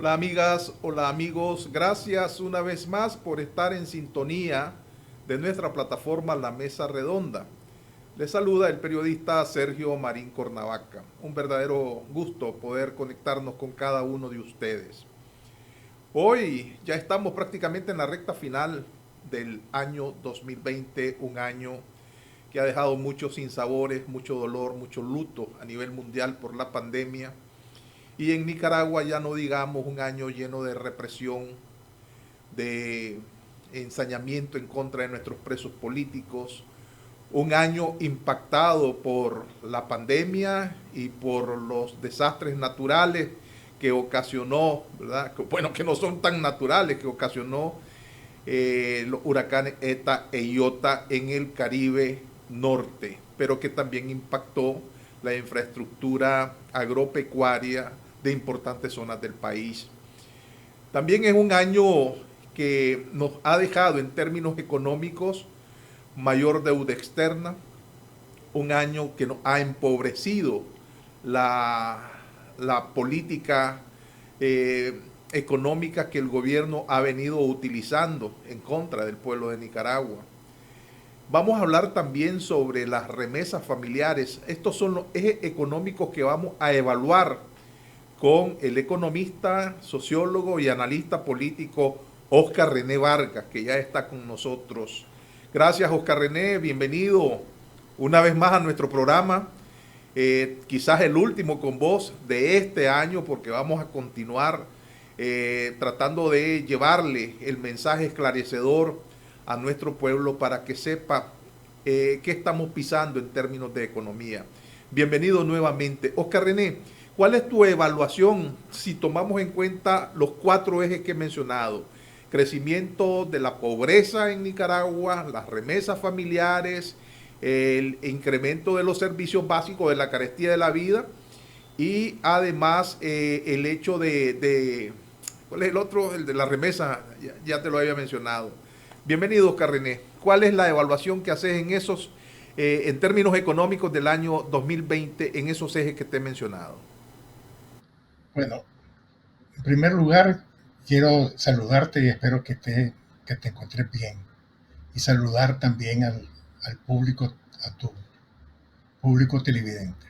Hola amigas, hola amigos, gracias una vez más por estar en sintonía de nuestra plataforma La Mesa Redonda. Les saluda el periodista Sergio Marín Cornavaca. Un verdadero gusto poder conectarnos con cada uno de ustedes. Hoy ya estamos prácticamente en la recta final del año 2020, un año que ha dejado muchos sinsabores, mucho dolor, mucho luto a nivel mundial por la pandemia. Y en Nicaragua ya no digamos un año lleno de represión, de ensañamiento en contra de nuestros presos políticos, un año impactado por la pandemia y por los desastres naturales que ocasionó, ¿verdad? Bueno, que no son tan naturales, que ocasionó los huracanes ETA e IOTA en el Caribe Norte, pero que también impactó la infraestructura agropecuaria de importantes zonas del país. También es un año que nos ha dejado en términos económicos mayor deuda externa, un año que nos ha empobrecido la política económica que el gobierno ha venido utilizando en contra del pueblo de Nicaragua. Vamos a hablar también sobre las remesas familiares. Estos son los ejes económicos que vamos a evaluar con el economista, sociólogo y analista político Oscar René Vargas, que ya está con nosotros. Gracias, Oscar René, bienvenido una vez más a nuestro programa. Quizás el último con vos de este año, porque vamos a continuar tratando de llevarle el mensaje esclarecedor a nuestro pueblo para que sepa qué estamos pisando en términos de economía. Bienvenido nuevamente. Oscar René, ¿cuál es tu evaluación si tomamos en cuenta los 4 ejes que he mencionado? Crecimiento de la pobreza en Nicaragua, las remesas familiares, el incremento de los servicios básicos, de la carestía de la vida y además el hecho ¿cuál es el otro? El de la remesa, ya te lo había mencionado. Bienvenido, Oscar René. ¿Cuál es la evaluación que haces en esos, en términos económicos del año 2020, en esos ejes que te he mencionado? Bueno, en primer lugar, quiero saludarte y espero que te encuentres bien. Y saludar también al público, a tu público televidente.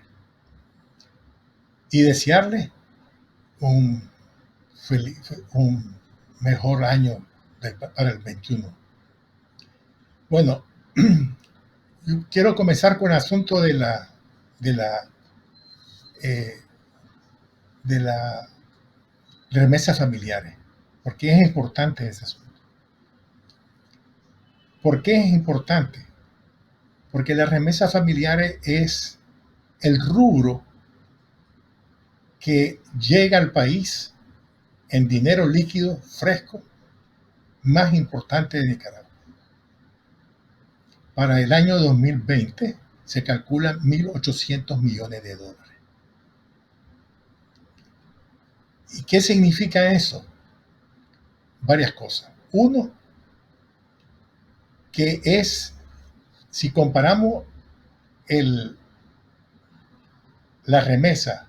Y desearle un, un mejor año para el 21. Bueno, yo quiero comenzar con el asunto de la, eh, de la remesas familiares. ¿Por qué es importante ese asunto? ¿Por qué es importante? Porque las remesas familiares es el rubro que llega al país en dinero líquido fresco más importante de Nicaragua. Para el año 2020 se calculan 1.800 millones de dólares. ¿Y qué significa eso? Varias cosas. Uno, que es, si comparamos el, la remesa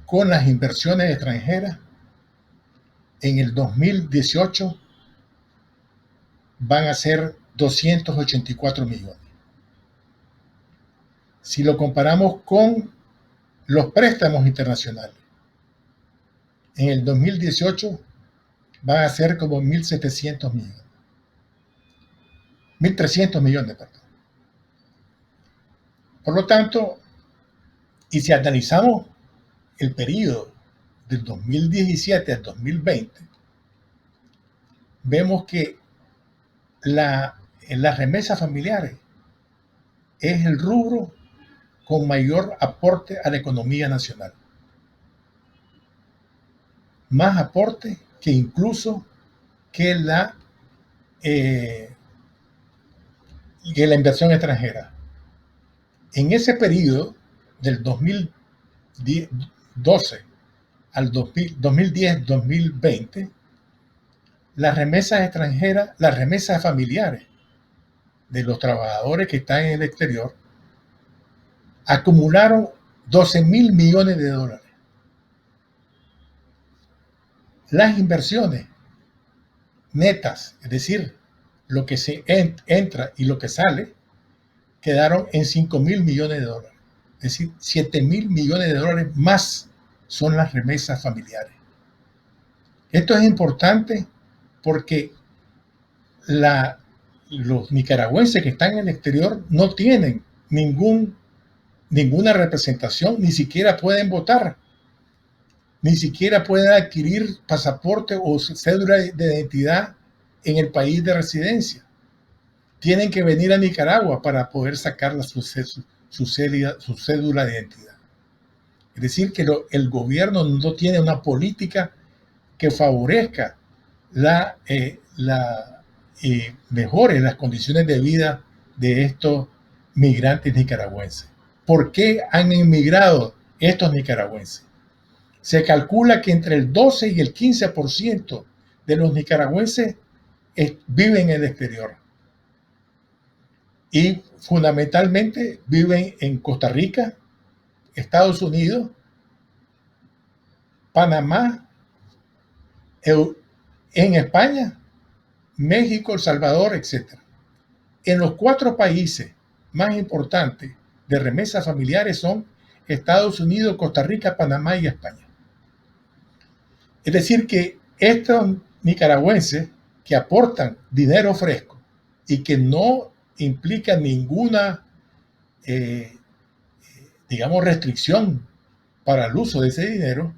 con las inversiones extranjeras, en el 2018 van a ser 284 millones. Si lo comparamos con los préstamos internacionales, en el 2018 van a ser como 1.700 millones, 1.300 millones, perdón. Por lo tanto, y si analizamos el periodo del 2017 al 2020, vemos que en las remesas familiares es el rubro con mayor aporte a la economía nacional. Más aporte que incluso que eh, que la inversión extranjera. En ese periodo del 2012 al 2010-2020, las remesas extranjeras, las remesas familiares de los trabajadores que están en el exterior acumularon 12.000 millones de dólares. Las inversiones netas, es decir, lo que se entra y lo que sale, quedaron en 5.000 millones de dólares. Es decir, 7.000 millones de dólares más son las remesas familiares. Esto es importante porque los nicaragüenses que están en el exterior no tienen ninguna representación, ni siquiera pueden votar, ni siquiera pueden adquirir pasaporte o cédula de identidad en el país de residencia. Tienen que venir a Nicaragua para poder sacar su cédula de identidad. Es decir, que el gobierno no tiene una política que favorezca mejore las condiciones de vida de estos migrantes nicaragüenses. ¿Por qué han emigrado estos nicaragüenses? Se calcula que entre el 12 y el 15% de los nicaragüenses viven en el exterior. Y fundamentalmente viven en Costa Rica, Estados Unidos, Panamá, en España, México, El Salvador, etc. En los 4 países más importantes de remesas familiares son Estados Unidos, Costa Rica, Panamá y España. Es decir, que estos nicaragüenses que aportan dinero fresco y que no implican ninguna, restricción para el uso de ese dinero,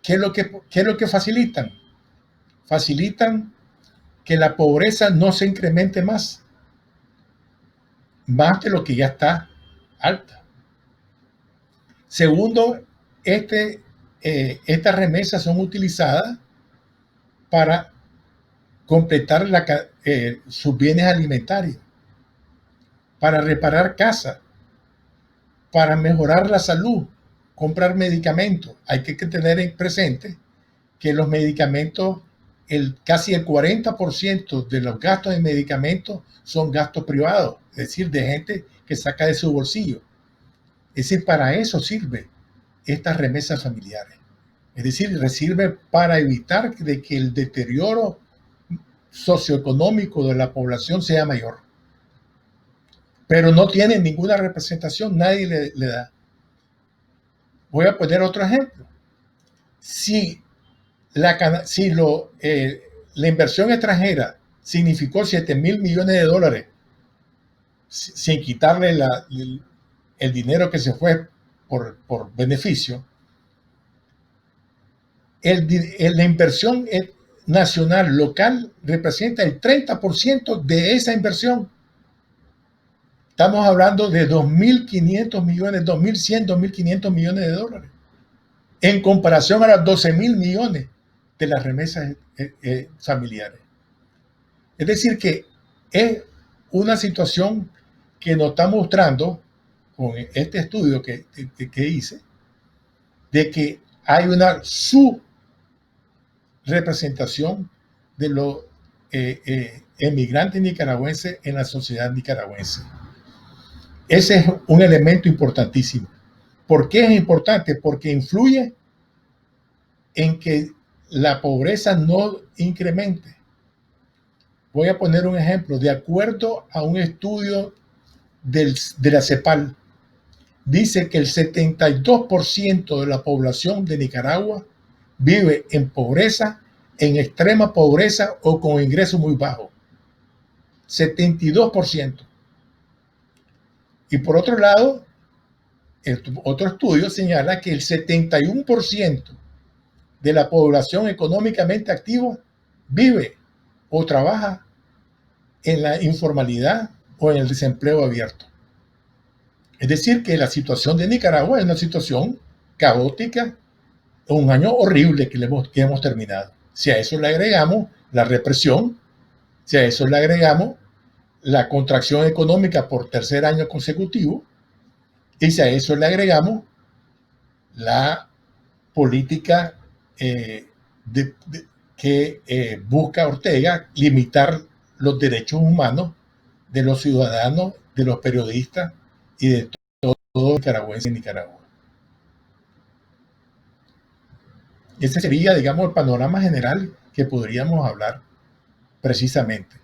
¿qué es lo que facilitan? Facilitan que la pobreza no se incremente más de lo que ya está alta. Segundo, estas remesas son utilizadas para completar sus bienes alimentarios, para reparar casas, para mejorar la salud, comprar medicamentos. Hay que tener en presente que los medicamentos, casi el 40% de los gastos en medicamentos son gastos privados, es decir, de gente que saca de su bolsillo. Es decir, para eso sirve estas remesas familiares. Es decir, sirve para evitar de que el deterioro socioeconómico de la población sea mayor. Pero no tienen ninguna representación, nadie le da. Voy a poner otro ejemplo. Si la inversión extranjera significó 7.000 millones de dólares, sin quitarle el dinero que se fue por beneficio, la inversión nacional local representa el 30% de esa inversión. Estamos hablando de 2.500 millones, 2.100, 2.500 millones de dólares, en comparación a las 12.000 millones de las remesas familiares. Es decir, que es una situación que nos está mostrando, con este estudio que hice, de que hay una subrepresentación de los emigrantes nicaragüenses en la sociedad nicaragüense. Ese es un elemento importantísimo. ¿Por qué es importante? Porque influye en que la pobreza no incremente. Voy a poner un ejemplo. De acuerdo a un estudio de la CEPAL, dice que el 72% de la población de Nicaragua vive en pobreza, en extrema pobreza o con ingresos muy bajos. 72%. Y por otro lado, otro estudio señala que el 71% de la población económicamente activa vive o trabaja en la informalidad o en el desempleo abierto. Es decir, que la situación de Nicaragua es una situación caótica, un año horrible que hemos terminado. Si a eso le agregamos la represión, si a eso le agregamos la contracción económica por tercer año consecutivo, y si a eso le agregamos la política que busca Ortega, limitar los derechos humanos de los ciudadanos, de los periodistas y de todo nicaragüense en Nicaragua. Ese sería, digamos, el panorama general que podríamos hablar precisamente.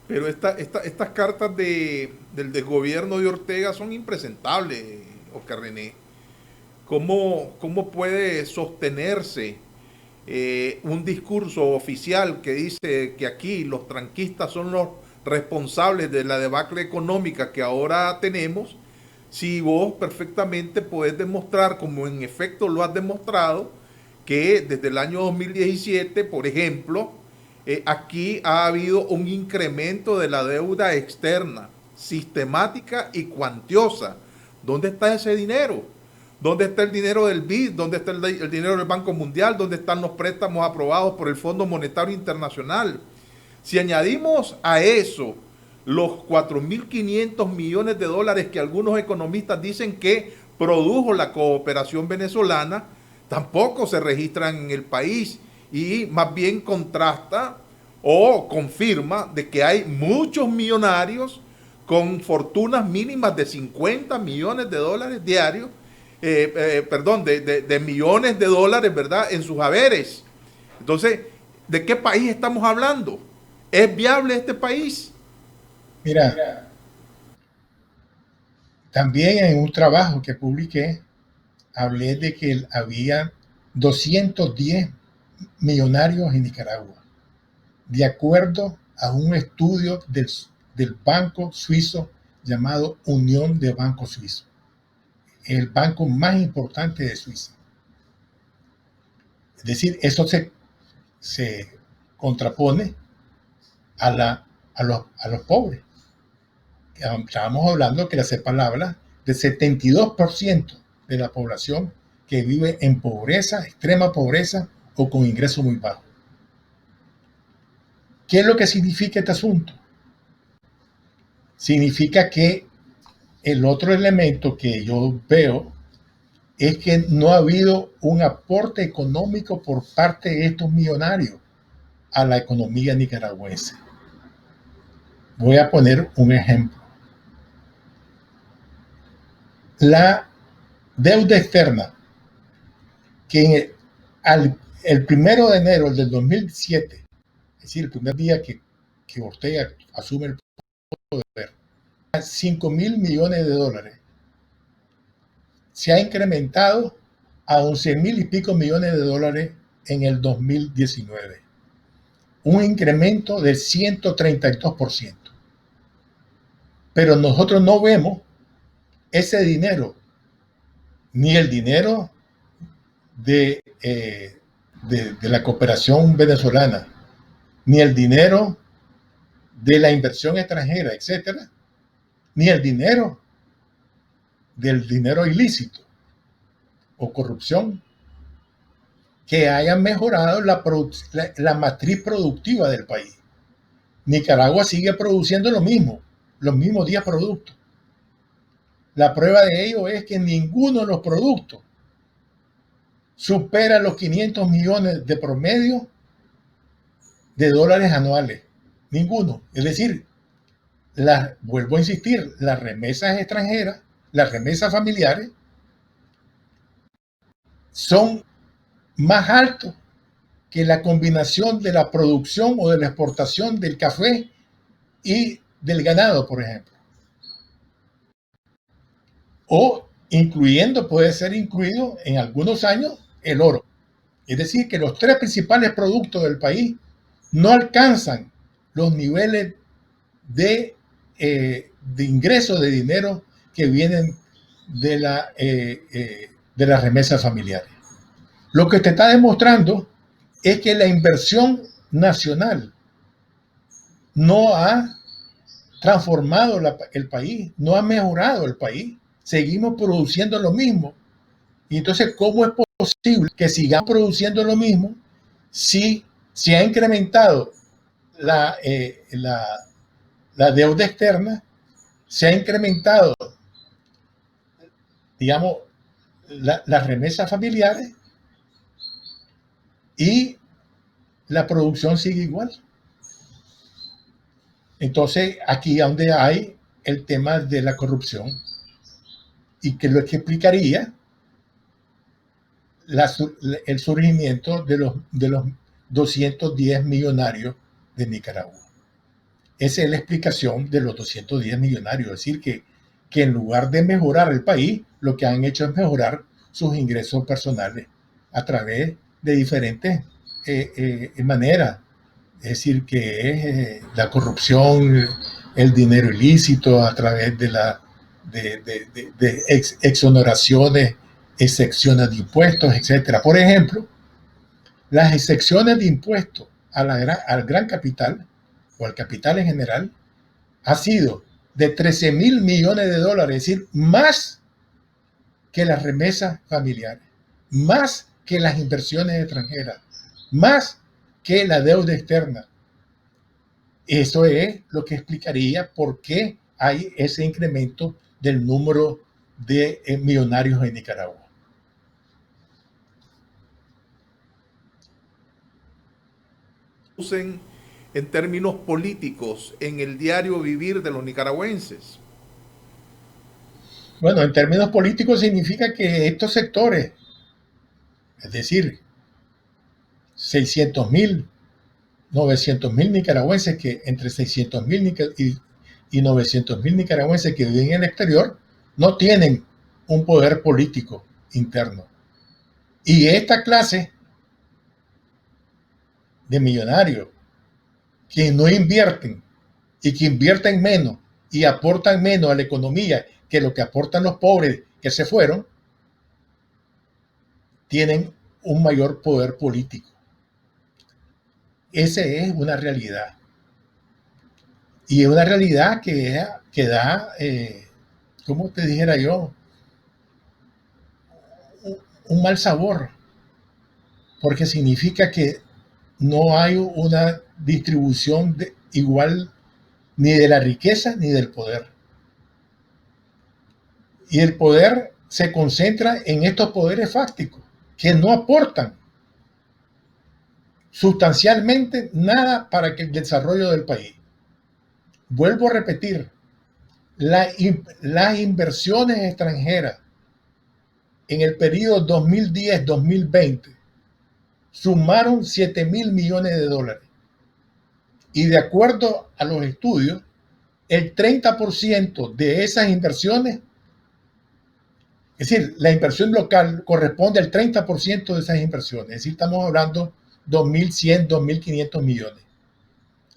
Pero estas cartas del desgobierno de Ortega son impresentables, Oscar René. ¿Cómo puede sostenerse un discurso oficial que dice que aquí los tranquistas son los responsables de la debacle económica que ahora tenemos, si vos perfectamente podés demostrar, como en efecto lo has demostrado, que desde el año 2017, por ejemplo, aquí ha habido un incremento de la deuda externa, sistemática y cuantiosa? ¿Dónde está ese dinero? ¿Dónde está el dinero del BID? ¿Dónde está el dinero del Banco Mundial? ¿Dónde están los préstamos aprobados por el Fondo Monetario Internacional? Si añadimos a eso los 4.500 millones de dólares que algunos economistas dicen que produjo la cooperación venezolana, tampoco se registran en el país y más bien contrasta o confirma de que hay muchos millonarios con fortunas mínimas de 50 millones de dólares diarios, perdón, de millones de dólares, ¿verdad?, en sus haberes. Entonces, ¿de qué país estamos hablando? ¿Es viable este país? Mira, también en un trabajo que publiqué, hablé de que había 210 millonarios en Nicaragua, de acuerdo a un estudio del banco suizo llamado Unión de Bancos Suizos, el banco más importante de Suiza. Es decir, eso se contrapone a los pobres. Estábamos hablando que la CEPAL habla del 72% de la población que vive en pobreza, extrema pobreza o con ingresos muy bajos. ¿Qué es lo que significa este asunto? Significa que el otro elemento que yo veo es que no ha habido un aporte económico por parte de estos millonarios a la economía nicaragüense. Voy a poner un ejemplo. La deuda externa, que el 1 de enero del 2007, es decir, el primer día que Ortega asume el poder, 5.000 millones de dólares, se ha incrementado a 11.000 y pico millones de dólares en el 2019. Un incremento del 132%. Pero nosotros no vemos ese dinero, ni el dinero de la cooperación venezolana, ni el dinero de la inversión extranjera, etcétera, ni el dinero del dinero ilícito o corrupción que hayan mejorado la matriz productiva del país. Nicaragua sigue produciendo lo mismo, los mismos 10 productos. La prueba de ello es que ninguno de los productos supera los 500 millones de promedio de dólares anuales. Ninguno. Es decir, vuelvo a insistir, las remesas extranjeras, las remesas familiares, son más altos que la combinación de la producción o de la exportación del café y del ganado, por ejemplo. O incluyendo, puede ser incluido en algunos años el oro. Es decir, que los tres principales productos del país no alcanzan los niveles de ingresos de dinero que vienen de las remesas familiares. Lo que te está demostrando es que la inversión nacional no ha transformado el país, no ha mejorado el país. Seguimos produciendo lo mismo. Y entonces, ¿cómo es posible que sigamos produciendo lo mismo si se ha incrementado la deuda externa, se ha incrementado, digamos, las remesas familiares y la producción sigue igual? Entonces, aquí es donde hay el tema de la corrupción y que lo que explicaría el surgimiento de los 210 millonarios de Nicaragua. Esa es la explicación de los 210 millonarios, es decir, que en lugar de mejorar el país, lo que han hecho es mejorar sus ingresos personales a través de diferentes maneras. Es decir, que es la corrupción, el dinero ilícito a través de exoneraciones, excepciones de impuestos, etcétera. Por ejemplo, las excepciones de impuestos al gran capital o al capital en general ha sido de 13,000 millones de dólares, es decir, más que las remesas familiares, más que las inversiones extranjeras, más que la deuda externa. Eso es lo que explicaría por qué hay ese incremento del número de millonarios en Nicaragua. En términos políticos en el diario vivir de los nicaragüenses? Bueno, en términos políticos significa que estos sectores, es decir, 600,000, 900,000 nicaragüenses, que entre 600,000 y 900,000 nicaragüenses que viven en el exterior, no tienen un poder político interno. Y esta clase de millonarios que no invierten y que invierten menos y aportan menos a la economía que lo que aportan los pobres que se fueron, tienen un mayor poder político. Esa es una realidad. Y es una realidad que da, ¿cómo te dijera yo? Un mal sabor, porque significa que no hay una distribución igual ni de la riqueza ni del poder. Y el poder se concentra en estos poderes fácticos que no aportan sustancialmente nada para el desarrollo del país. Vuelvo a repetir, las inversiones extranjeras en el periodo 2010-2020 sumaron 7,000 millones de dólares. Y de acuerdo a los estudios, el 30% de esas inversiones, es decir, la inversión local corresponde al 30% de esas inversiones. Es decir, estamos hablando 2.100, 2.500 millones.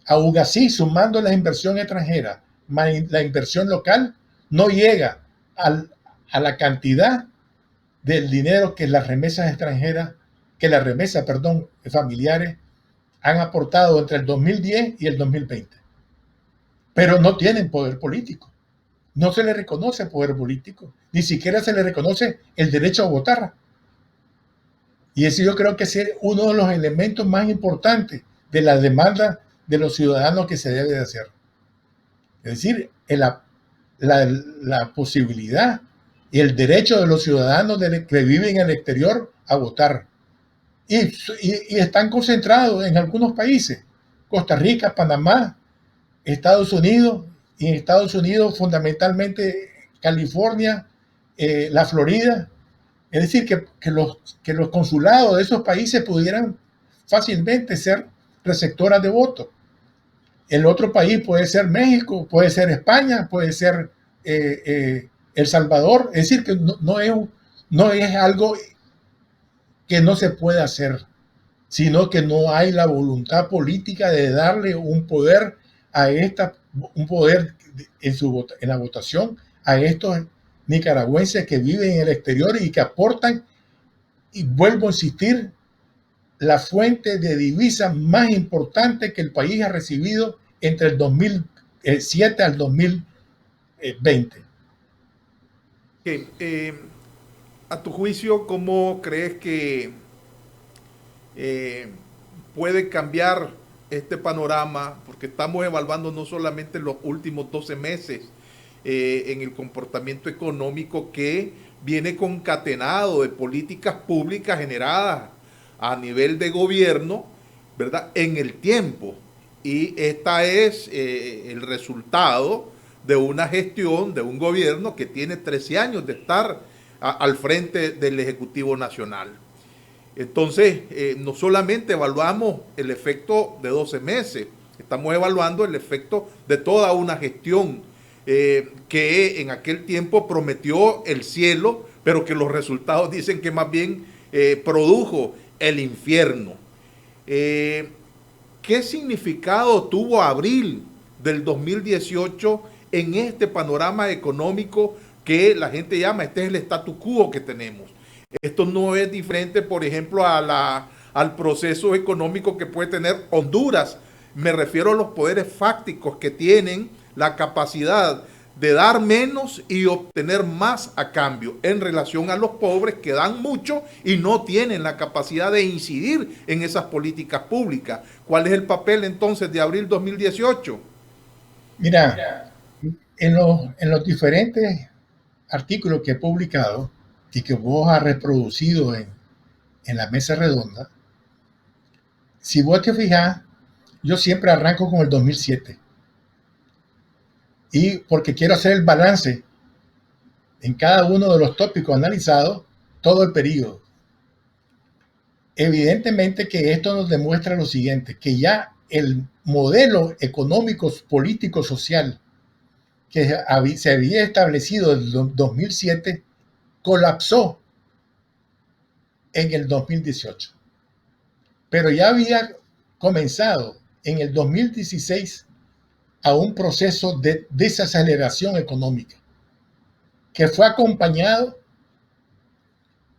Aún así, sumando la inversión extranjera más la inversión local, no llega a la cantidad del dinero que las remesas extranjeras, familiares han aportado entre el 2010 y el 2020. Pero no tienen poder político. No se les reconoce poder político. Ni siquiera se les reconoce el derecho a votar. Y ese yo creo que es uno de los elementos más importantes de la demanda de los ciudadanos que se debe de hacer. Es decir, la posibilidad y el derecho de los ciudadanos que viven en el exterior a votar. Y están concentrados en algunos países, Costa Rica, Panamá, Estados Unidos, y en Estados Unidos fundamentalmente California, la Florida. Es decir, que los consulados de esos países pudieran fácilmente ser receptoras de votos. El otro país puede ser México, puede ser España, puede ser El Salvador. Es decir, que no es algo que no se puede hacer, sino que no hay la voluntad política de darle un poder en la votación a estos nicaragüenses que viven en el exterior y que aportan, y vuelvo a insistir, la fuente de divisas más importante que el país ha recibido entre el 2007 al 2020. A tu juicio, ¿cómo crees que puede cambiar este panorama? Porque estamos evaluando no solamente los últimos 12 meses en el comportamiento económico que viene concatenado de políticas públicas generadas a nivel de gobierno, ¿verdad?, en el tiempo. Y esta es el resultado de una gestión de un gobierno que tiene 13 años de estar al frente del Ejecutivo Nacional. Entonces, no solamente evaluamos el efecto de 12 meses, estamos evaluando el efecto de toda una gestión que en aquel tiempo prometió el cielo, pero que los resultados dicen que más bien produjo el infierno. ¿Qué significado tuvo abril del 2018 en este panorama económico que la gente llama, este es el statu quo que tenemos? Esto no es diferente, por ejemplo, al proceso económico que puede tener Honduras. Me refiero a los poderes fácticos que tienen la capacidad de dar menos y obtener más a cambio en relación a los pobres que dan mucho y no tienen la capacidad de incidir en esas políticas públicas. ¿Cuál es el papel entonces de abril 2018? Mira, en los diferentes artículos que he publicado y que vos has reproducido en la mesa redonda, si vos te fijas, yo siempre arranco con el 2007. Y porque quiero hacer el balance en cada uno de los tópicos analizados, todo el periodo. Evidentemente que esto nos demuestra lo siguiente, que ya el modelo económico, político, social que se había establecido en el 2007 colapsó en el 2018. Pero ya había comenzado en el 2016 a un proceso de desaceleración económica que fue acompañado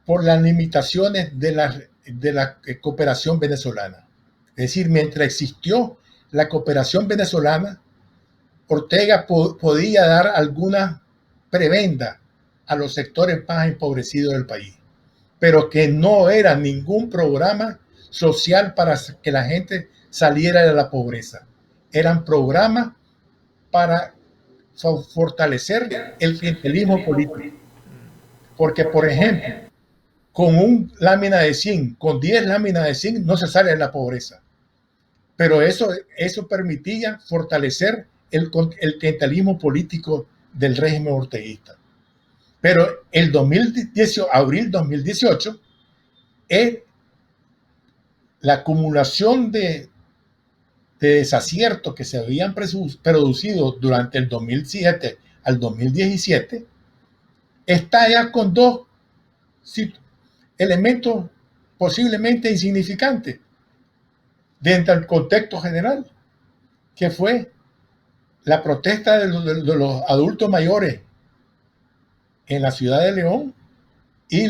por las limitaciones de la cooperación venezolana. Es decir, mientras existió la cooperación venezolana, Ortega podía dar alguna prebenda a los sectores más empobrecidos del país, pero que no era ningún programa social para que la gente saliera de la pobreza. Eran programas para fortalecer el clientelismo político. Porque, por ejemplo, con un lámina de zinc, con 10 láminas de zinc, no se sale de la pobreza. Pero eso permitía fortalecer el clientelismo político del régimen orteguista. Pero el abril 2018 es la acumulación de desaciertos que se habían producido durante el 2007 al 2017, está ya con dos elementos posiblemente insignificantes dentro del contexto general, que fue la protesta de los adultos mayores en la ciudad de León y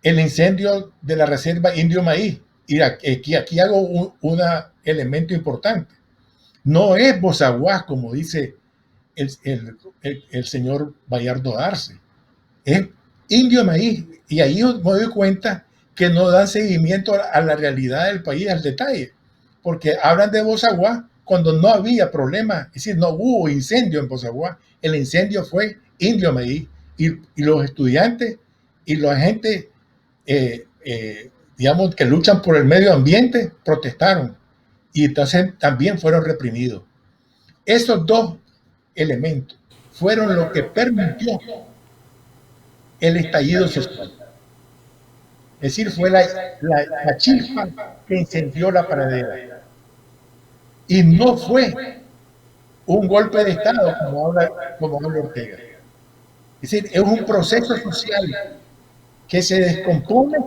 el incendio de la reserva Indio Maíz. Y aquí hago un elemento importante. No es Bozaguas, como dice el señor Bayardo Arce, es Indio Maíz. Y ahí me doy cuenta que no dan seguimiento a la realidad del país, al detalle, porque hablan de Bozaguas cuando no había problema, es decir, no hubo incendio en Bozaguas, el incendio fue Indio Maíz, y los estudiantes y la gente digamos, que luchan por el medio ambiente, protestaron y entonces también fueron reprimidos. Esos dos elementos fueron lo que permitió el estallido social. Es decir, fue la chispa que incendió la pradera. Y no fue un golpe de Estado, como habla Ortega. Es decir, es un proceso social que se descompone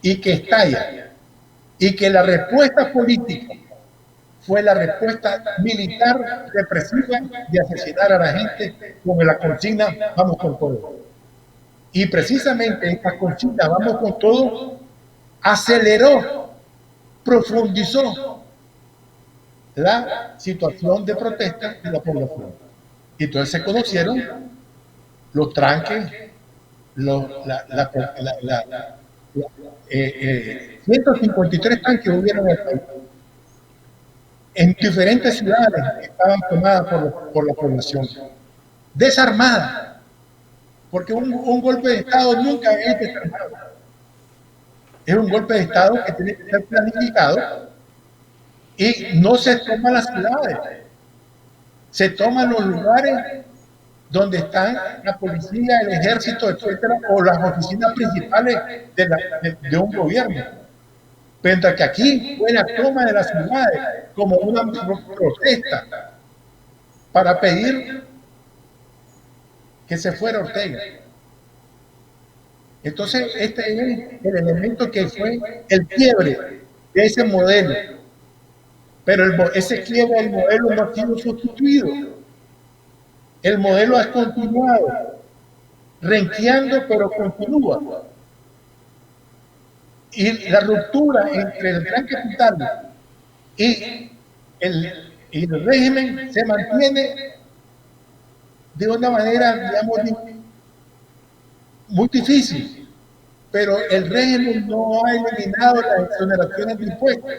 y que estalla, y que la respuesta política fue la respuesta militar represiva de asesinar a la gente con la consigna vamos con todo. Y precisamente esta consigna vamos con todo aceleró, profundizó la situación de protesta de la población. Y entonces se conocieron los tranques, 153 tanques hubieron en el país. En diferentes ciudades estaban tomadas por la población, desarmada, porque un golpe de Estado nunca es desarmado. Es un golpe de Estado que tiene que ser planificado y no se toman las ciudades, se toman los lugares donde están la policía, el ejército, etcétera, o las oficinas principales de un gobierno. Mientras que aquí fue la toma de las ciudades como una protesta para pedir que se fuera Ortega. Entonces, este es el elemento que fue el quiebre de ese modelo. Pero ese quiebre del modelo no ha sido sustituido. El modelo ha continuado, renqueando, pero continúa. Y la ruptura entre el gran capital y el régimen se mantiene de una manera, digamos, muy difícil, pero el régimen no ha eliminado las exoneraciones de impuestos,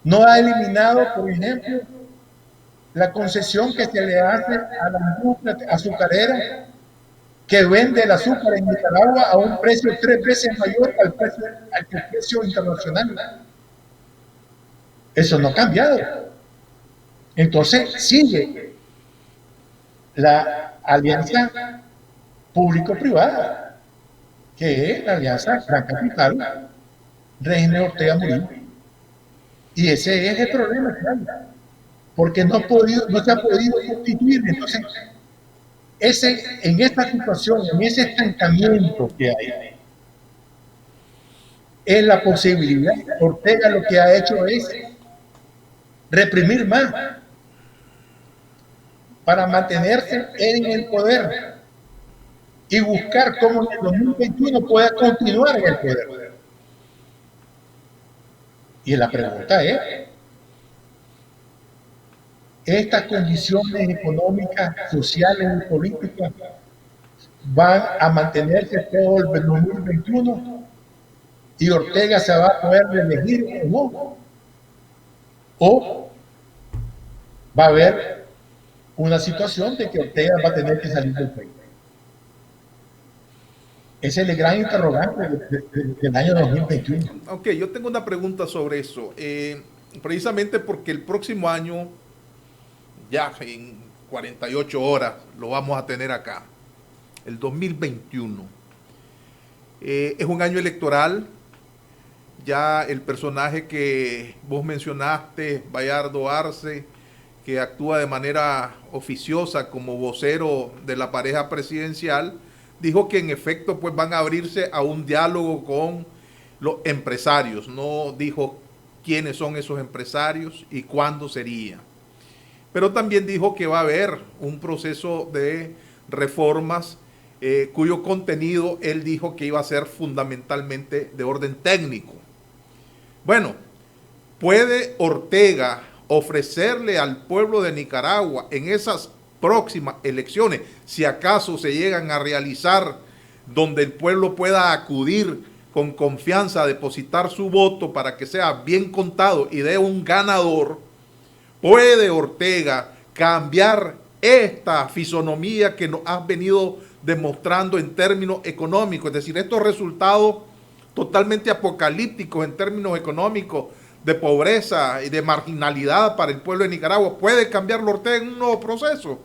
no ha eliminado, por ejemplo, la concesión que se le hace a la industria azucarera que vende el azúcar en Nicaragua a un precio 3 veces mayor al precio internacional. Eso no ha cambiado. Entonces sigue la alianza público-privada, que es la alianza Gran Capital, régimen Ortega Murillo. Y ese es el problema que hay, porque no se ha podido constituir. Entonces, en esta situación, en ese estancamiento que hay, es la posibilidad. Ortega lo que ha hecho es reprimir más para mantenerse en el poder y buscar cómo en el 2021 pueda continuar en el poder. Y la pregunta es, ¿estas condiciones económicas, sociales y políticas van a mantenerse todo el 2021 y Ortega se va a poder reelegir o no? ¿O va a haber una situación de que Ortega va a tener que salir del país? Ese es el gran interrogante del año 2021. Ok, yo tengo una pregunta sobre eso. Precisamente porque el próximo año, ya en 48 horas, lo vamos a tener acá. El 2021. Es un año electoral. Ya el personaje que vos mencionaste, Bayardo Arce, que actúa de manera oficiosa como vocero de la pareja presidencial, dijo que en efecto pues van a abrirse a un diálogo con los empresarios. No dijo quiénes son esos empresarios y cuándo sería. Pero también dijo que va a haber un proceso de reformas cuyo contenido él dijo que iba a ser fundamentalmente de orden técnico. Bueno, ¿puede Ortega ofrecerle al pueblo de Nicaragua en esas próximas elecciones, si acaso se llegan a realizar, donde el pueblo pueda acudir con confianza a depositar su voto para que sea bien contado y dé un ganador? ¿Puede Ortega cambiar esta fisonomía que nos has venido demostrando en términos económicos? Es decir, estos resultados totalmente apocalípticos en términos económicos, de pobreza y de marginalidad para el pueblo de Nicaragua. ¿Puede cambiarlo Ortega en un nuevo proceso?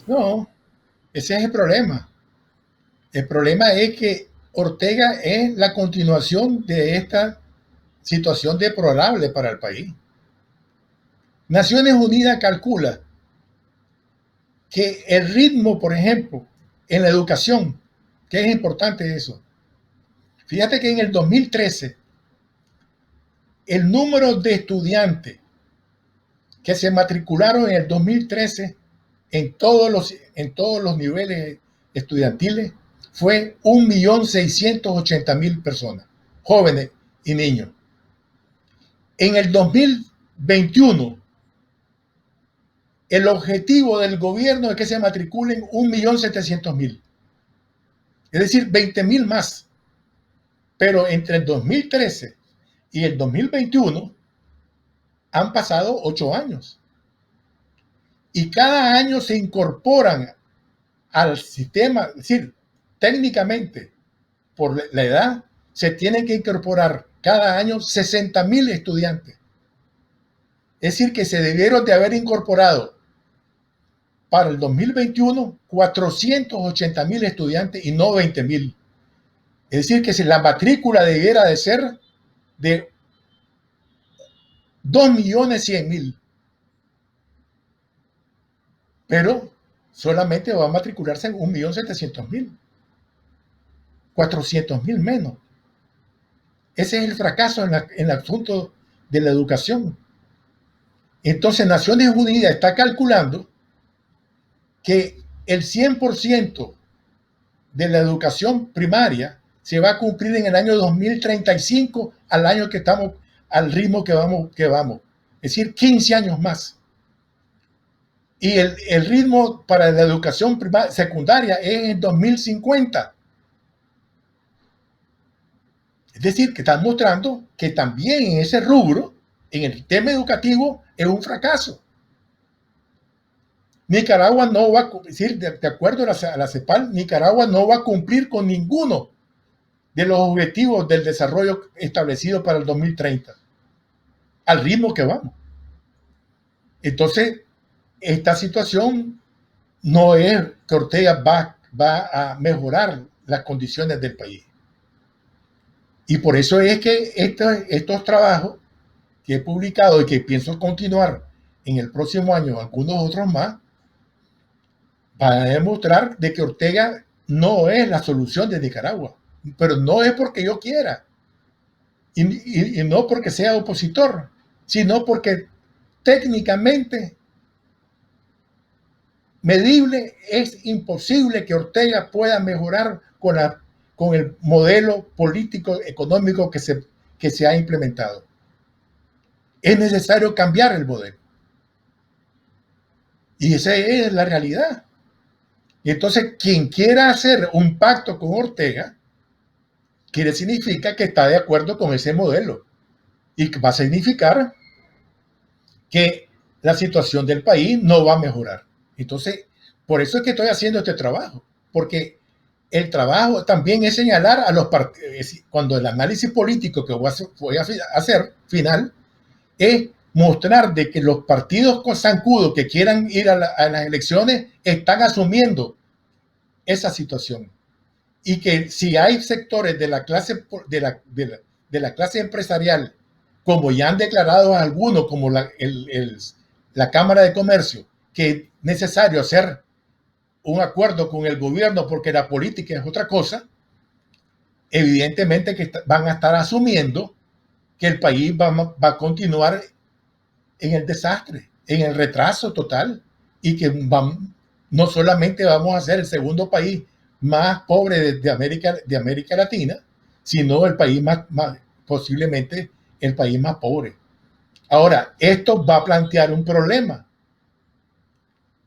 No, ese es el problema. El problema es que Ortega es la continuación de esta situación deplorable para el país. Naciones Unidas calcula que el ritmo, por ejemplo, en la educación, que es importante eso. Fíjate que en el 2013, el número de estudiantes que se matricularon en el 2013 en todos los niveles estudiantiles fue 1.680.000 personas, jóvenes y niños. En el 2021, el objetivo del gobierno es que se matriculen 1.700.000. Es decir, 20.000 más. Pero entre el 2013 y el 2021 han pasado 8 años. Y cada año se incorporan al sistema, es decir, técnicamente, por la edad, se tienen que incorporar cada año 60.000 estudiantes. Es decir, que se debieron de haber incorporado para el 2021 480.000 estudiantes y no 20.000. Es decir, que si la matrícula debiera de ser de 2.100.000, pero solamente va a matricularse en 1.700.000, 400.000 menos. Ese es el fracaso en el asunto de la educación. Entonces, Naciones Unidas está calculando que el 100% de la educación primaria se va a cumplir en el año 2035, al año que estamos, al ritmo que vamos. Es decir, 15 años más. Y el ritmo para la educación secundaria es en 2050. Es decir, que están mostrando que también en ese rubro, en el tema educativo, es un fracaso. Nicaragua no va a cumplir, de acuerdo a la CEPAL, Nicaragua no va a cumplir con ninguno de los objetivos del desarrollo establecido para el 2030, al ritmo que vamos. Entonces, esta situación no es que Ortega va a mejorar las condiciones del país. Y por eso es que estos trabajos que he publicado y que pienso continuar en el próximo año, algunos otros más, van a demostrar de que Ortega no es la solución de Nicaragua. Pero no es porque yo quiera, y no porque sea opositor, sino porque técnicamente medible es imposible que Ortega pueda mejorar con el modelo político económico que se ha implementado. Es necesario cambiar el modelo. Y esa es la realidad. Y entonces, quien quiera hacer un pacto con Ortega, significa que está de acuerdo con ese modelo. Y va a significar que la situación del país no va a mejorar. Entonces, por eso es que estoy haciendo este trabajo. Porque el trabajo también es señalar a los partidos, cuando el análisis político que voy a hacer final, es mostrar de que los partidos con zancudo que quieran ir a las elecciones están asumiendo esa situación. Y que si hay sectores de la clase, de la clase empresarial, como ya han declarado algunos, como la Cámara de Comercio, que es necesario hacer un acuerdo con el gobierno porque la política es otra cosa, evidentemente que van a estar asumiendo que el país va a continuar en el desastre, en el retraso total, y que no solamente vamos a ser el segundo país más pobre de América Latina, sino el país más posiblemente el país más pobre. Ahora, esto va a plantear un problema.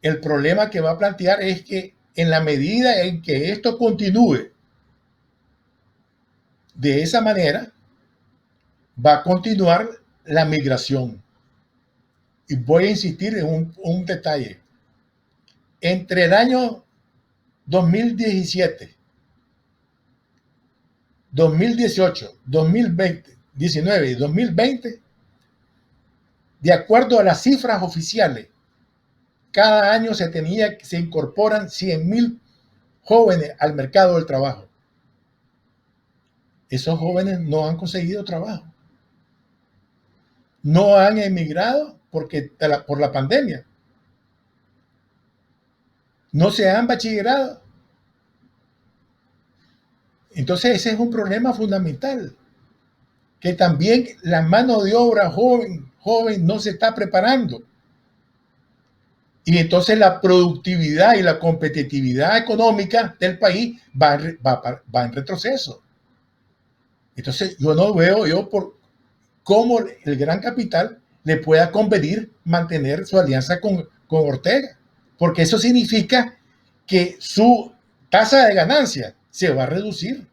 El problema que va a plantear es que en la medida en que esto continúe de esa manera, va a continuar la migración. Y voy a insistir en un detalle. Entre el año 2017, 2018, 2020, 19 y 2020, de acuerdo a las cifras oficiales, cada año se incorporan 100.000 jóvenes al mercado del trabajo. Esos jóvenes no han conseguido trabajo. No han emigrado por la pandemia. No se han bachillerado. Entonces ese es un problema fundamental, que también la mano de obra joven no se está preparando. Y entonces la productividad y la competitividad económica del país va en retroceso. Entonces yo no veo por cómo el gran capital le pueda convenir mantener su alianza con Ortega, porque eso significa que su tasa de ganancia se va a reducir.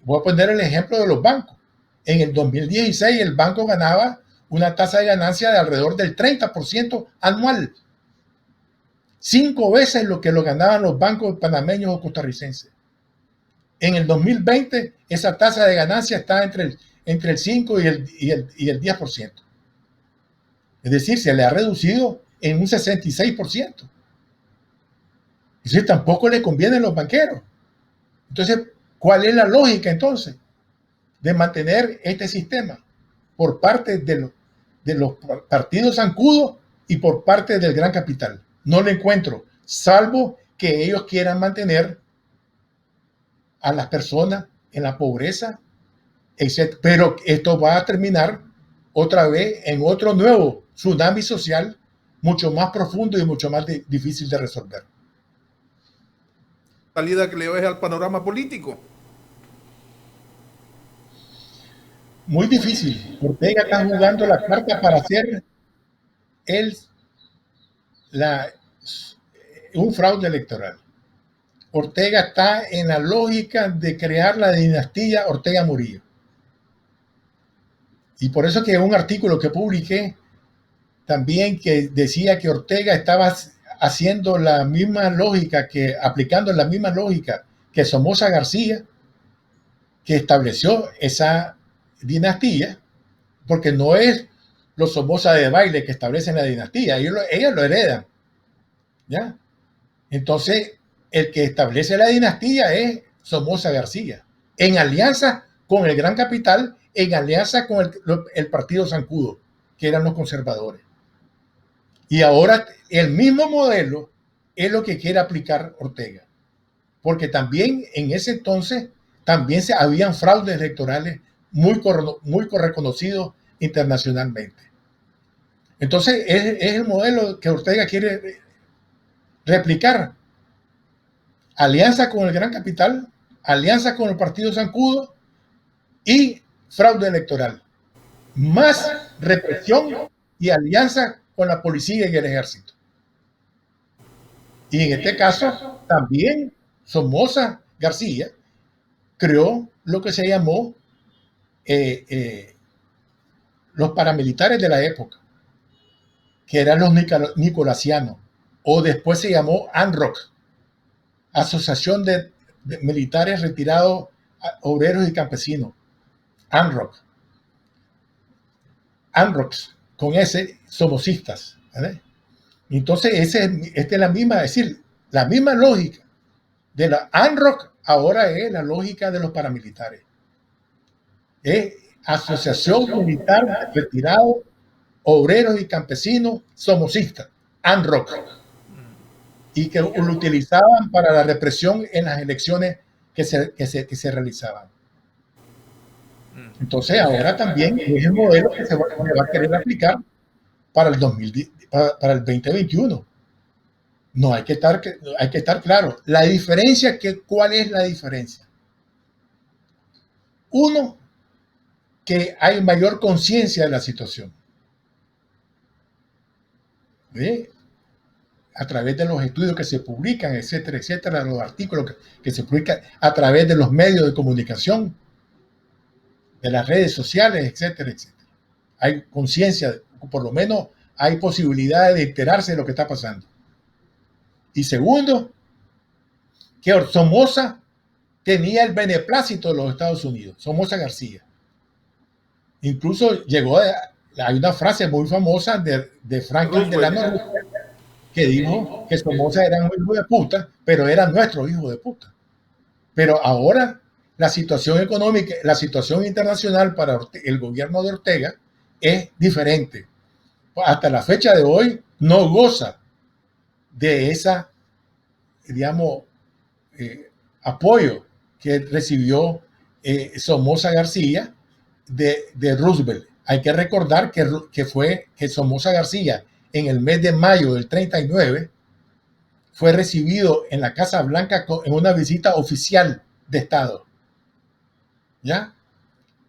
Voy a poner el ejemplo de los bancos. En el 2016 el banco ganaba una tasa de ganancia de alrededor del 30% anual. 5 veces lo que lo ganaban los bancos panameños o costarricenses. En el 2020 esa tasa de ganancia está entre el 5 y el 10%. Es decir, se le ha reducido en un 66%. Entonces tampoco le convienen los banqueros. Entonces, ¿cuál es la lógica entonces de mantener este sistema por parte de los partidos zancudos y por parte del gran capital? No lo encuentro, salvo que ellos quieran mantener a las personas en la pobreza, etc. Pero esto va a terminar otra vez en otro nuevo tsunami social mucho más profundo y mucho más difícil de resolver. Salida que le ves al panorama político. Muy difícil. Ortega está jugando la carta para hacer el, la, un fraude electoral. Ortega está en la lógica de crear la dinastía Ortega Murillo. Y por eso que un artículo que publiqué también que decía que Ortega estaba haciendo la misma lógica, aplicando la misma lógica que Somoza García, que estableció esa dinastía, porque no es los Somoza de baile que establecen la dinastía, ellos lo heredan, ¿ya? Entonces, el que establece la dinastía es Somoza García, en alianza con el gran capital, en alianza con el partido zancudo, que eran los conservadores. Y ahora el mismo modelo es lo que quiere aplicar Ortega, porque también en ese entonces también habían fraudes electorales muy reconocidos internacionalmente. Entonces es el modelo que Ortega quiere replicar. Alianza con el gran capital, alianza con el partido zancudo y fraude electoral. Más represión y alianza con la policía y el ejército. Y en este caso también Somoza García creó lo que se llamó los paramilitares de la época, que eran los nicolasianos, o después se llamó ANROC, Asociación de Militares Retirados, Obreros y Campesinos, ANROC. ANROCs, con ese, somocistas. ¿Vale? Entonces, esta es la misma, es decir, la misma lógica de la ANROC ahora es la lógica de los paramilitares. Es Asociación Militar Retirado, Obreros y Campesinos Somocistas, ANROC, y que lo utilizaban para la represión en las elecciones que se realizaban. Entonces ahora también es el modelo que se va a querer aplicar para el 2021. No, hay que estar claro. La diferencia, ¿cuál es la diferencia? Uno, que hay mayor conciencia de la situación. ¿Ve? A través de los estudios que se publican, etcétera, etcétera, los artículos que se publican a través de los medios de comunicación, de las redes sociales, etcétera, etcétera. Hay conciencia, por lo menos hay posibilidad de enterarse de lo que está pasando. Y segundo, que Somoza tenía el beneplácito de los Estados Unidos, Somoza García. Incluso hay una frase muy famosa de Franklin Delano Roosevelt que dijo que Somoza era un hijo de puta, pero era nuestro hijo de puta. Pero ahora la situación económica, la situación internacional para el gobierno de Ortega es diferente. Hasta la fecha de hoy no goza de esa, digamos, apoyo que recibió Somoza García de Roosevelt. Hay que recordar que Somoza García en el mes de mayo del 39 fue recibido en la Casa Blanca en una visita oficial de Estado. ¿Ya?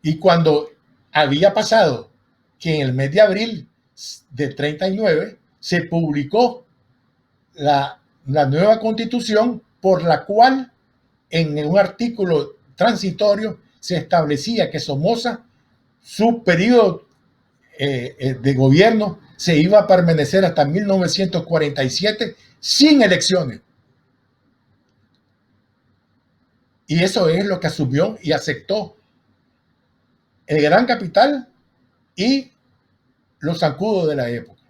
Y cuando había pasado que en el mes de abril de 39 se publicó la nueva constitución por la cual en un artículo transitorio se establecía que Somoza, su periodo de gobierno se iba a permanecer hasta 1947 sin elecciones. Y eso es lo que asumió y aceptó el gran capital y los zancudos de la época.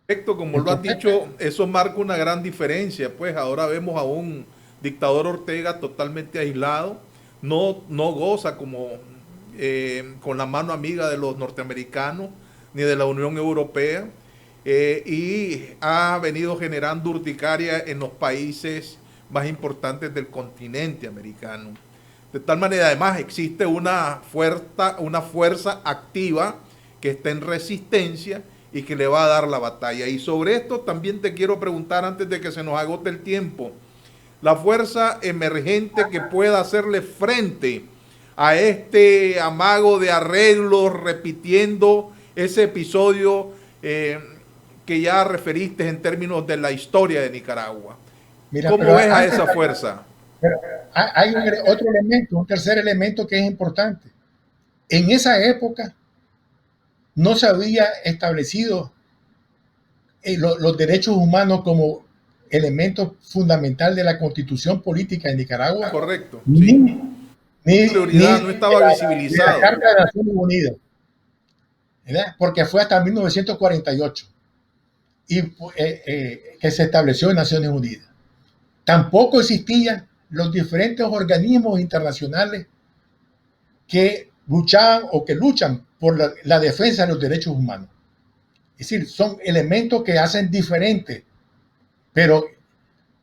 Correcto, como lo has Entonces, dicho, eso marca una gran diferencia. Pues ahora vemos a un dictador Ortega totalmente aislado, no goza como con la mano amiga de los norteamericanos ni de la Unión Europea, y ha venido generando urticaria en los países más importantes del continente americano. De tal manera, además, existe una fuerza activa que está en resistencia y que le va a dar la batalla. Y sobre esto también te quiero preguntar antes de que se nos agote el tiempo. La fuerza emergente que pueda hacerle frente a este amago de arreglos, repitiendo ese episodio que ya referiste en términos de la historia de Nicaragua. mira, ¿Cómo ves a esa fuerza? pero hay otro elemento, un tercer elemento que es importante. En esa época no se había establecido los derechos humanos como elemento fundamental de la constitución política de Nicaragua, Correcto, ni, sí. ni Prioridad no estaba de la visibilizado. Carta de Naciones Unidas, ¿verdad? Porque fue hasta 1948 que se estableció en Naciones Unidas. Tampoco existían los diferentes organismos internacionales que luchaban o que luchan por la defensa de los derechos humanos. Es decir, son elementos que hacen diferente, pero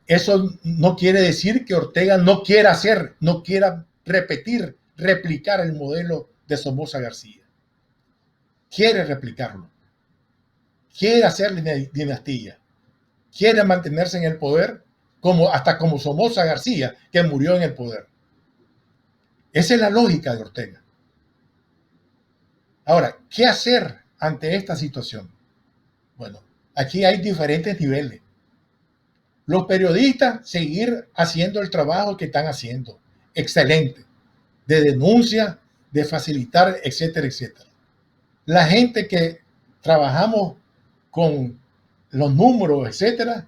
eso no quiere decir que Ortega no quiera hacer, no quiera repetir, replicar el modelo de Somoza García. Quiere replicarlo, quiere hacer dinastía, quiere mantenerse en el poder hasta como Somoza García, que murió en el poder. Esa es la lógica de Ortega. Ahora, ¿qué hacer ante esta situación? Bueno, aquí hay diferentes niveles. Los periodistas seguir haciendo el trabajo que están haciendo, excelente, de denuncia, de facilitar, etcétera, etcétera. La gente que trabajamos con los números, etcétera,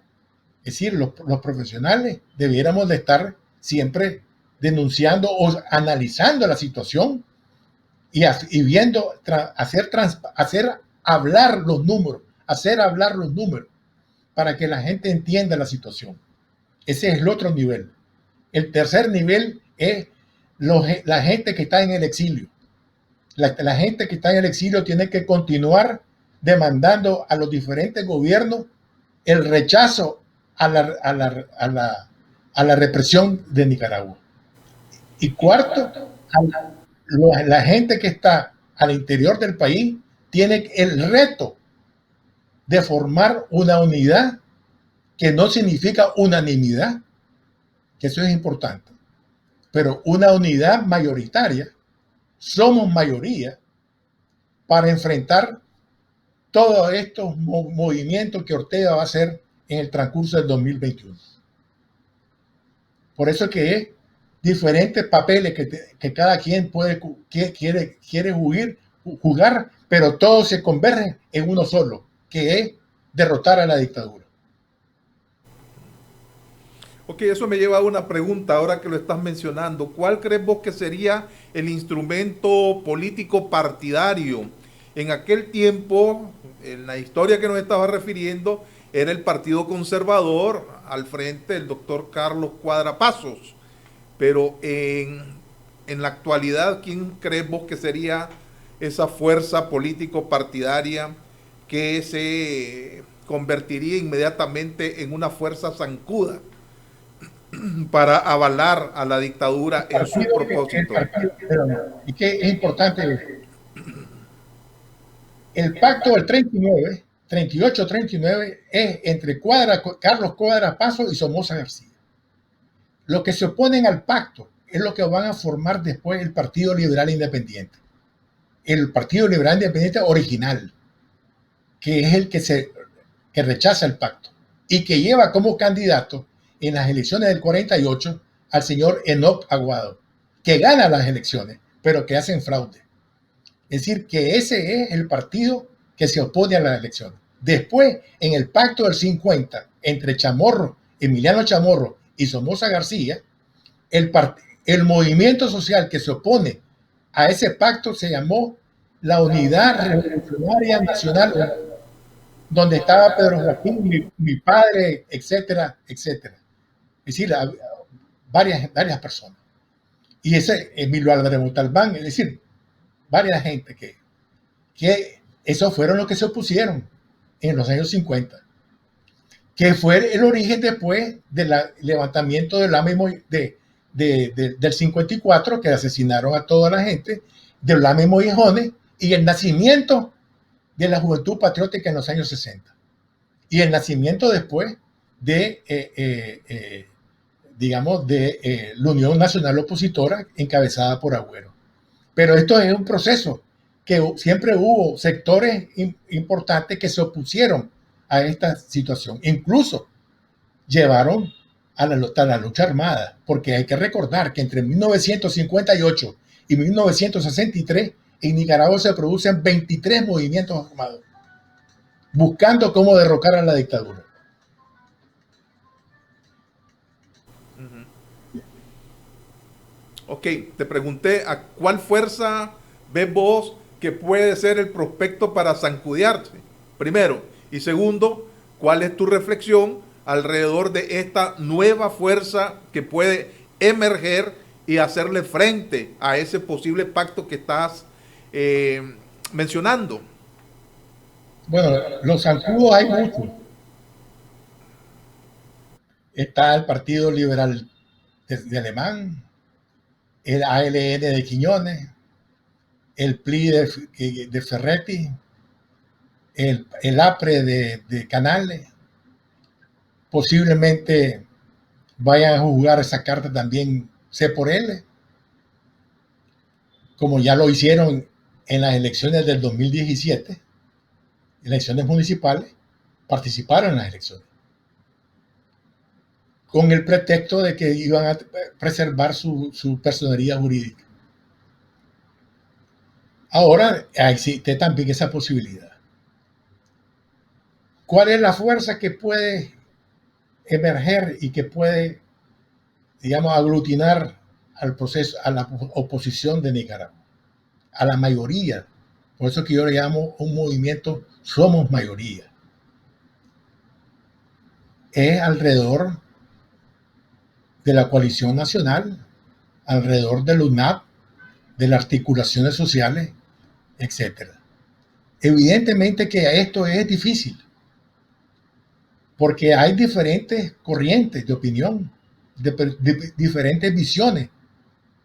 es decir, los profesionales, debiéramos de estar siempre denunciando o analizando la situación y viendo, hacer hablar los números, para que la gente entienda la situación. Ese es el otro nivel. El tercer nivel es la gente que está en el exilio. La gente que está en el exilio tiene que continuar demandando a los diferentes gobiernos el rechazo a la represión de Nicaragua. Y cuarto, la gente que está al interior del país tiene el reto de formar una unidad que no significa unanimidad, que eso es importante, pero una unidad mayoritaria. Somos mayoría para enfrentar todos estos movimientos que Ortega va a hacer en el transcurso del 2021. Por eso es que es diferentes papeles que cada quien quiere jugar, pero todos se convergen en uno solo, que es derrotar a la dictadura. Ok, eso me lleva a una pregunta ahora que lo estás mencionando. ¿Cuál crees vos que sería el instrumento político partidario? En aquel tiempo, en la historia que nos estaba refiriendo, era el Partido Conservador al frente del doctor Carlos Cuadra Pasos. Pero en la actualidad, ¿quién crees vos que sería esa fuerza político partidaria que se convertiría inmediatamente en una fuerza zancuda para avalar a la dictadura en sus propósitos? Y que es importante, el pacto del 39, 38-39 es entre Carlos Cuadra Paso y Somoza García. Los que se oponen al pacto es lo que van a formar después el Partido Liberal Independiente. El Partido Liberal Independiente original, que es el que rechaza el pacto y que lleva como candidato en las elecciones del 48 al señor Enoc Aguado, que gana las elecciones, pero que hacen fraude. Es decir, que ese es el partido que se opone a las elecciones. Después, en el pacto del 50, entre Chamorro, Emiliano Chamorro y Somoza García, el movimiento social que se opone a ese pacto se llamó la Unidad Revolucionaria Nacional. donde estaba Pedro Joaquín, mi padre, etcétera, etcétera. Es decir, varias personas. Y ese Emilio Álvarez Montalbán, es decir, varias gente que esos fueron los que se opusieron en los años 50, que fue el origen después del levantamiento del del 54, que asesinaron a toda la gente, de Lame Mollejones, y el nacimiento de la Juventud Patriótica en los años 60. Y el nacimiento después de, digamos, de la Unión Nacional Opositora encabezada por Agüero. Pero esto es un proceso que siempre hubo sectores importantes que se opusieron a esta situación. Incluso llevaron a la lucha armada, porque hay que recordar que entre 1958 y 1963 en Nicaragua se producen 23 movimientos armados buscando cómo derrocar a la dictadura. Ok, te pregunté a cuál fuerza ves vos que puede ser el prospecto para zancudearse, primero. Y segundo, ¿cuál es tu reflexión alrededor de esta nueva fuerza que puede emerger y hacerle frente a ese posible pacto que estás mencionando? Bueno, los zancudos hay muchos. Está el Partido Liberal de Alemán, el ALN de Quiñones, el PLI de Ferretti, el APRE de Canales. Posiblemente vayan a jugar esa carta también C por L, como ya lo hicieron en las elecciones del 2017, elecciones municipales, participaron en las elecciones, con el pretexto de que iban a preservar su personería jurídica. Ahora existe también esa posibilidad. ¿Cuál es la fuerza que puede emerger y que puede, digamos, aglutinar al proceso, a la oposición de Nicaragua, a la mayoría? Por eso que yo le llamo un movimiento Somos Mayoría. Es alrededor de la coalición nacional, alrededor del UNAP, de las articulaciones sociales, etcétera. Evidentemente que esto es difícil, porque hay diferentes corrientes de opinión, de diferentes visiones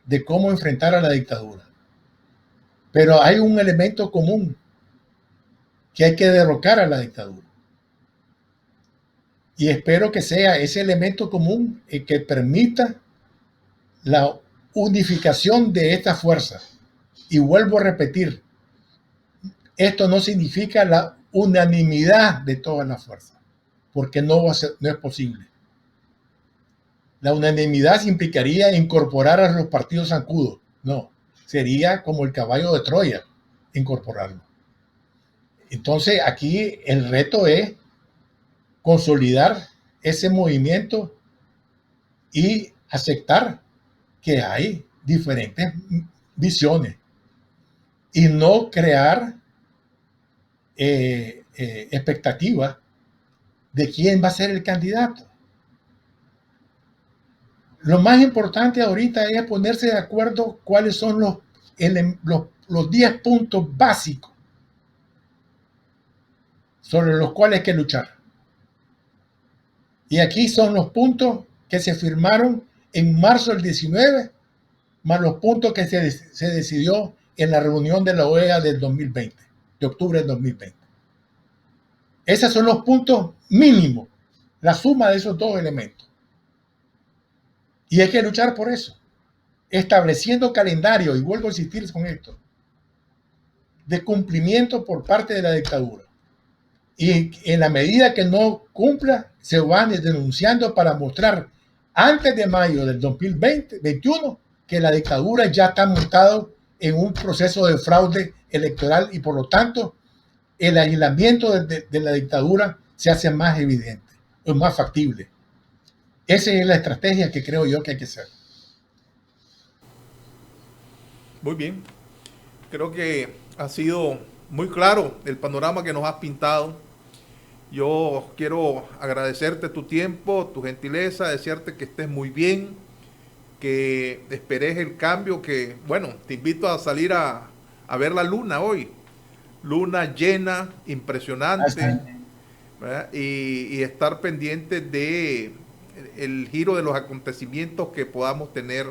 de cómo enfrentar a la dictadura. Pero hay un elemento común, que hay que derrocar a la dictadura. Y espero que sea ese elemento común el que permita la unificación de estas fuerzas. Y vuelvo a repetir, esto no significa la unanimidad de todas las fuerzas, porque no es posible. La unanimidad implicaría incorporar a los partidos zancudos. No, sería como el caballo de Troya, incorporarlo. Entonces aquí el reto es consolidar ese movimiento y aceptar que hay diferentes visiones y no crear expectativas de quién va a ser el candidato. Lo más importante ahorita es ponerse de acuerdo cuáles son los 10 puntos básicos sobre los cuales hay que luchar. Y aquí son los puntos que se firmaron en marzo del 19, más los puntos que se decidió en la reunión de la OEA del 2020, de octubre del 2020. Esos son los puntos mínimos, la suma de esos dos elementos. Y hay que luchar por eso, estableciendo calendario, y vuelvo a insistir con esto, de cumplimiento por parte de la dictadura. Y en la medida que no cumpla, se van denunciando para mostrar antes de mayo del 2021 que la dictadura ya está montada en un proceso de fraude electoral y por lo tanto el aislamiento de la dictadura se hace más evidente, o más factible. Esa es la estrategia que creo yo que hay que hacer. Muy bien. Creo que ha sido muy claro el panorama que nos has pintado. Yo quiero agradecerte tu tiempo, tu gentileza, desearte que estés muy bien, que esperes el cambio, que, bueno, te invito a salir a ver la luna hoy. Luna llena, impresionante, ¿verdad? Y estar pendiente de el giro de los acontecimientos que podamos tener,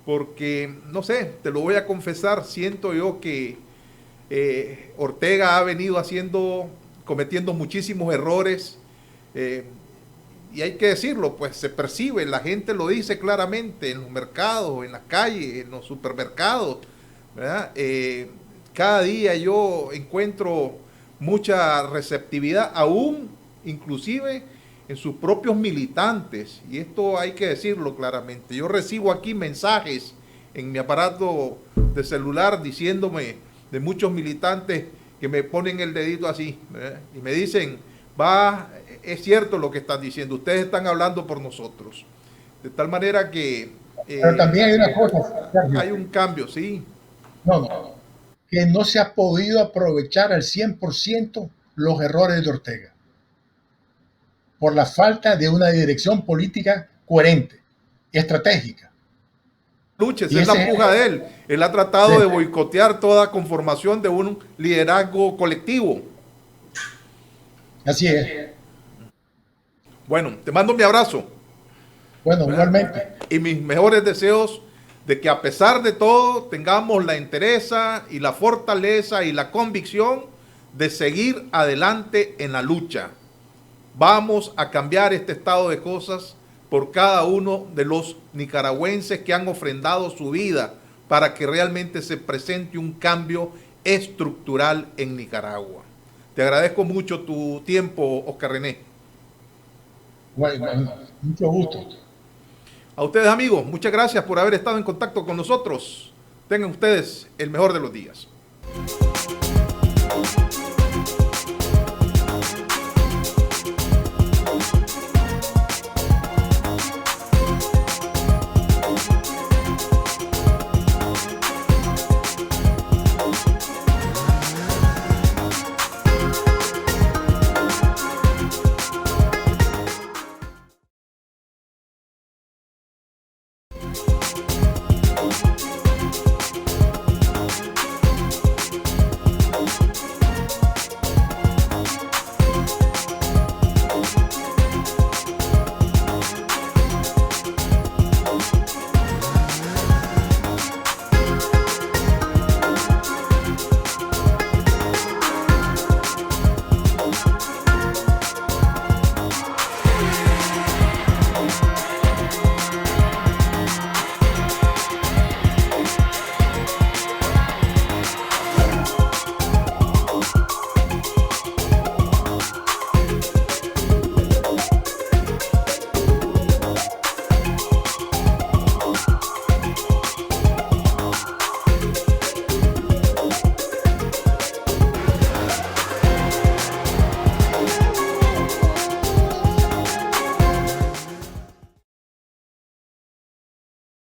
porque, no sé, te lo voy a confesar, siento yo que Ortega ha venido cometiendo muchísimos errores, eh, y hay que decirlo, pues se percibe, la gente lo dice claramente en los mercados, en las calles, en los supermercados, ¿verdad? Cada día yo encuentro mucha receptividad, aún inclusive en sus propios militantes, y esto hay que decirlo claramente. Yo recibo aquí mensajes en mi aparato de celular diciéndome de muchos militantes que me ponen el dedito así, ¿verdad? Y me dicen, es cierto lo que están diciendo, ustedes están hablando por nosotros. De tal manera que Pero también hay una cosa, Sergio. hay un cambio, sí. No, que no se ha podido aprovechar al 100% los errores de Ortega por la falta de una dirección política coherente, estratégica. Luches, Y es la ese puja de él. Él ha tratado de boicotear toda conformación de un liderazgo colectivo. Así es. Bueno, te mando mi abrazo. Bueno, ¿Verdad? igualmente. Y mis mejores deseos de que a pesar de todo tengamos la entereza y la fortaleza y la convicción de seguir adelante en la lucha. Vamos a cambiar este estado de cosas por cada uno de los nicaragüenses que han ofrendado su vida para que realmente se presente un cambio estructural en Nicaragua. Te agradezco mucho tu tiempo, Oscar René. Bueno, mucho gusto. A ustedes, amigos, muchas gracias por haber estado en contacto con nosotros. Tengan ustedes el mejor de los días.